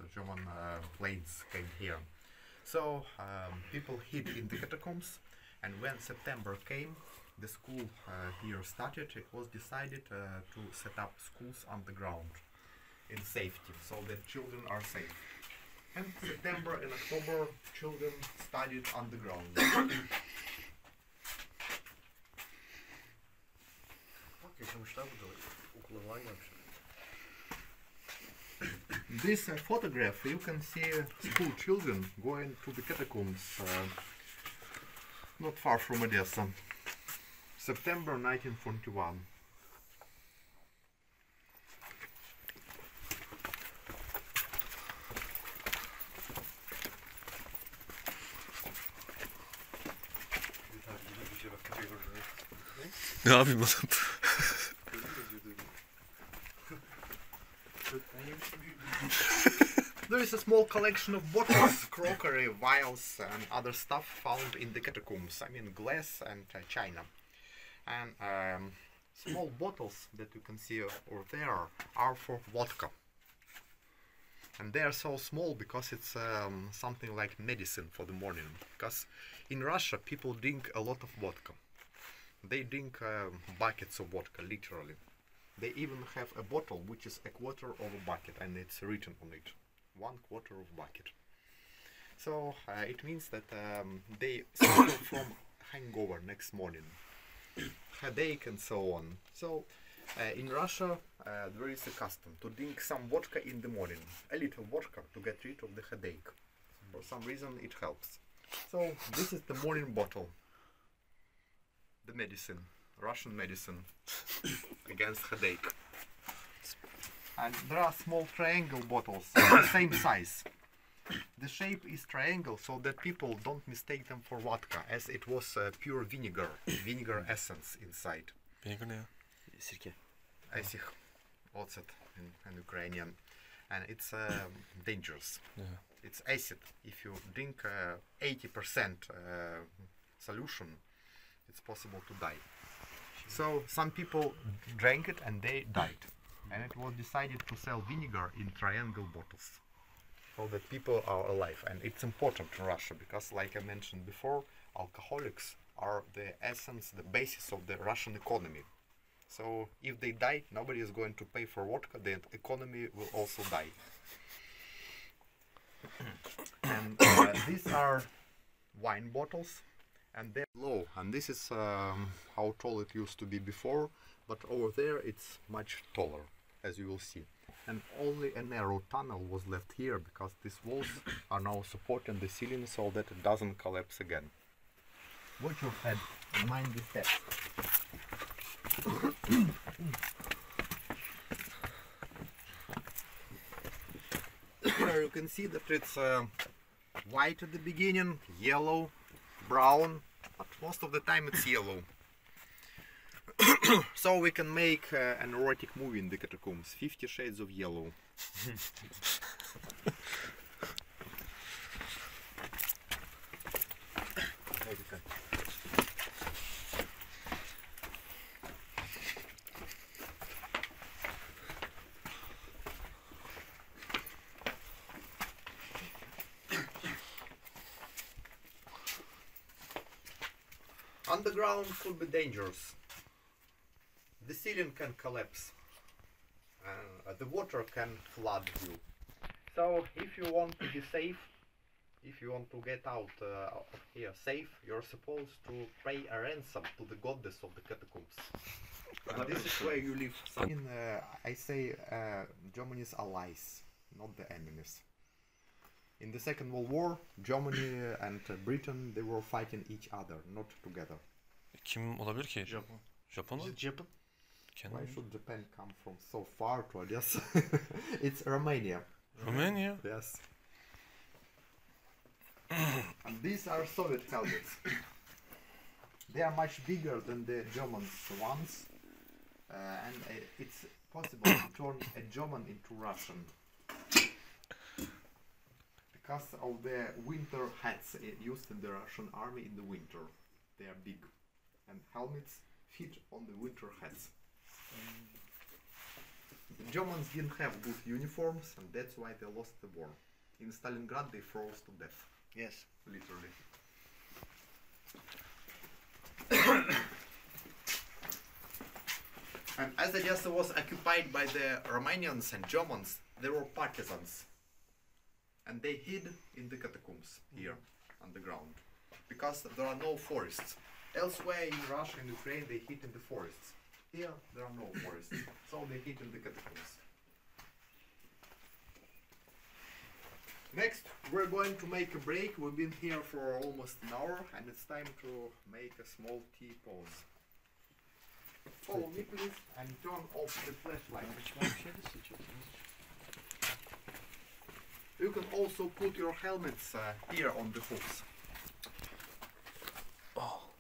German planes came here. So people hid in the catacombs, and when September came, the school here started. It was decided to set up schools underground in safety, so that children are safe. And September and October, children studied underground. This photograph, you can see school children going to the catacombs not far from Odessa. September 1941. Ne yapayım oğlum? There is a small collection of bottles, crockery, vials and other stuff found in the catacombs. I mean glass and china. And small bottles that you can see over there are for vodka. And they are so small because it's something like medicine for the morning. Because in Russia people drink a lot of vodka. They drink buckets of vodka, literally. They even have a bottle which is a quarter of a bucket, and it's written on it, 1/4 of bucket. So it means that they suffer from hangover next morning, headache and so on. So in Russia there is a custom to drink some vodka in the morning, a little vodka to get rid of the headache. For some reason it helps. So this is the morning bottle. The medicine, Russian medicine against headache. And there are small triangle bottles, the same size. The shape is triangle so that people don't mistake them for vodka, as it was pure vinegar essence inside. Vinegar ne ya? Sirke. Esih, odsat in Ukrainian. And it's dangerous. Yeah. It's acid. If you drink 80% solution, it's possible to die. So some people drank it and they died. And it was decided to sell vinegar in triangle bottles so that people are alive. And it's important in Russia because, like I mentioned before, alcoholics are the essence, the basis of the Russian economy. So if they die, nobody is going to pay for vodka, the economy will also die. And these are wine bottles, and they're low, and this is how tall it used to be before, but over there it's much taller, as you will see. And only a narrow tunnel was left here because these walls are now supporting the ceiling so that it doesn't collapse again. Watch your head and mind the steps. Here you can see that it's white at the beginning, yellow, brown, but most of the time it's yellow. So we can make an erotic movie in the catacombs, 50 Shades of Yellow. Underground could be dangerous. The ceiling can collapse. The water can flood you. So if you want to be safe, if you want to get out of here safe, you're supposed to pay a ransom to the goddess of the catacombs. And this is where you live. I say Germany's allies, not the enemies. In the Second World War, Germany and Britain, they were fighting each other, not together. Kim olabilir ki? Japon. Japon mu? Is it Japan? Why should Japan come from so far to Odessa? It's Romania. Romania? Yes. And these are Soviet helmets. They are much bigger than the German ones. And it's possible to turn a German into Russian. Because of the winter hats used in the Russian army in the winter. They are big. And helmets fit on the winter hats. Germans didn't have good uniforms, and that's why they lost the war. In Stalingrad, they froze to death. Yes. Literally. And as Odessa was occupied by the Romanians and Germans, there were partisans. And they hid in the catacombs here, underground. Because there are no forests. Elsewhere in Russia and Ukraine, they hid in the forests. Here, there are no forests. So they hid in the catacombs. Next, we're going to make a break. We've been here for almost an hour, and it's time to make a small tea pause. Follow me, please, and turn off the flashlight. You can also put your helmets here on the hooks. Oh.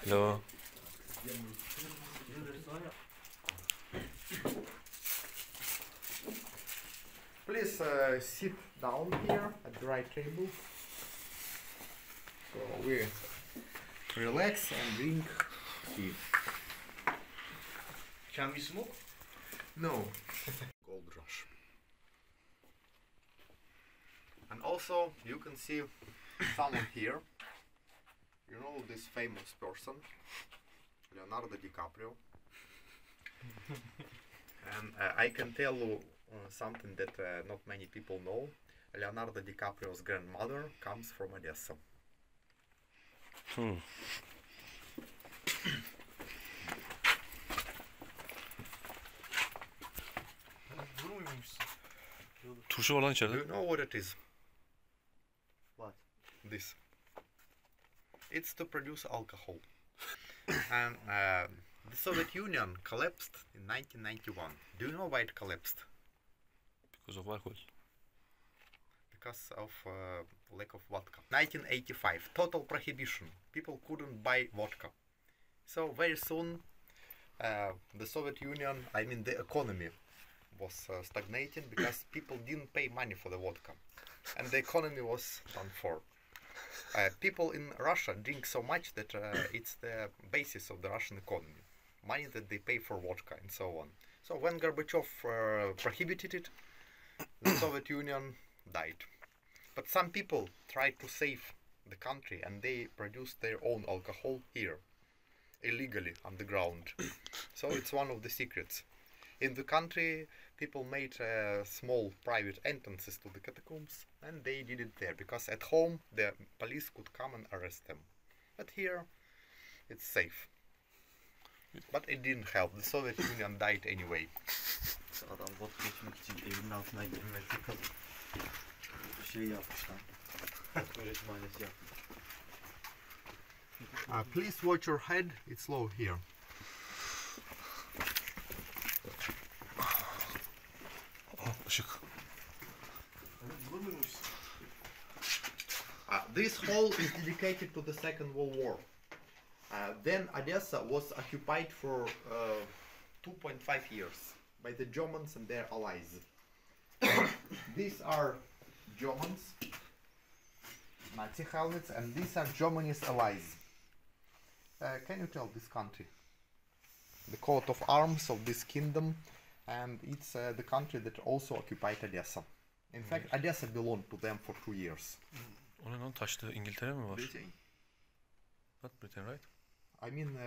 Hello. Please sit down here at the right table. So we relax and drink tea. Can we smoke? No. Gold rush. And also you can see someone here. You know this famous person, Leonardo DiCaprio. And I can tell you something that not many people know. Leonardo DiCaprio's grandmother comes from Odessa. Turşu var lan Do içeride. you know what it is? What? This. It's to produce alcohol. And the Soviet Union collapsed in 1991. Do you know why it collapsed? Because of alcohol. Because of lack of vodka. 1985, total prohibition. People couldn't buy vodka. So very soon the Soviet Union, I mean the economy, was stagnating because people didn't pay money for the vodka. And the economy was done for. People in Russia drink so much that it's the basis of the Russian economy. Money that they pay for vodka and so on. So when Gorbachev prohibited it, the Soviet Union died. But some people tried to save the country and they produced their own alcohol here, illegally, underground. So it's one of the secrets. In the country, people made small private entrances to the catacombs, and they did it there, because at home the police could come and arrest them. But here, it's safe. But it didn't help. The Soviet Union died anyway. Adam vodka içmek için evinin altına girmesi kazık. Şey yapmışlar. Öğretmenhanesi yapmış. Please watch your head. It's low here. Işık. This hall is dedicated to the Second World War. Then Odessa was occupied for 2.5 years by the Germans and their allies. These are Germans, Nazi helmets, and these are Germany's allies. Can you tell this country? The coat of arms of this kingdom, and it's the country that also occupied Odessa. In fact, Odessa belonged to them for 2 years. O ne lan, taşlı İngiltere mi var? Britain. Not Britain, right? I mean,